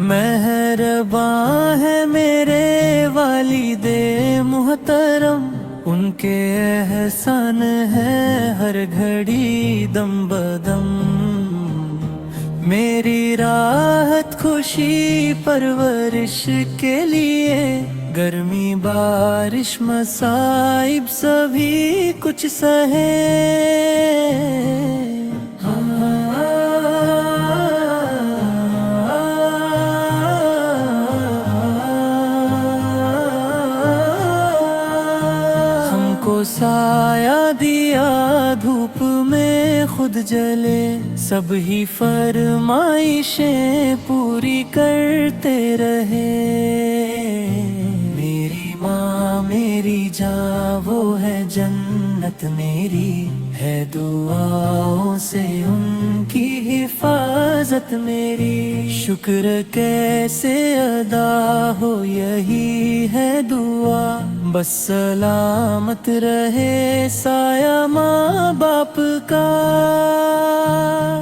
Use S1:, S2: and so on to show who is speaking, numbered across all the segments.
S1: مہرباں ہے میرے والدے محترم، ان کے احسان ہے ہر گھڑی دم بدم، میری راحت خوشی پرورش کے لیے، گرمی بارش مصائب سبھی کچھ سہے۔ ہم کو سایہ دیا دھوپ میں خود جلے، سب ہی فرمائشیں پوری کرتے رہے، میری ماں میری جاں وہ ہے جنت میری، ہے دعاؤں سے ان کی حفاظت میری، شکر کیسے ادا ہو یہی ہے دعا، بس سلامت رہے سایہ ماں باپ کا،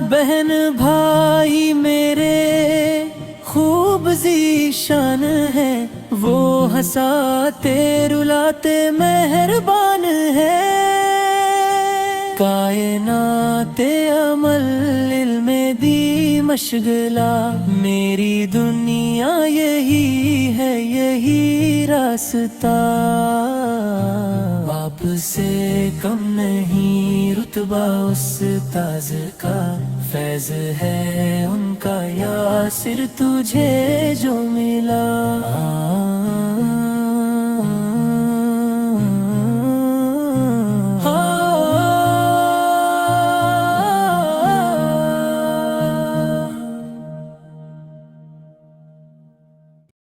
S1: بہن بھائی میرے خوب ذیشان ہے، وہ ہنساتے رلاتے مہربان ہے، کائنات عمل علم دی مشغلہ، میری دنیا یہی ہے یہی راستہ، باپ سے کم نہیں رتبہ استاذ کا، فیض ہے ان کا یاسر تجھے جو ملا۔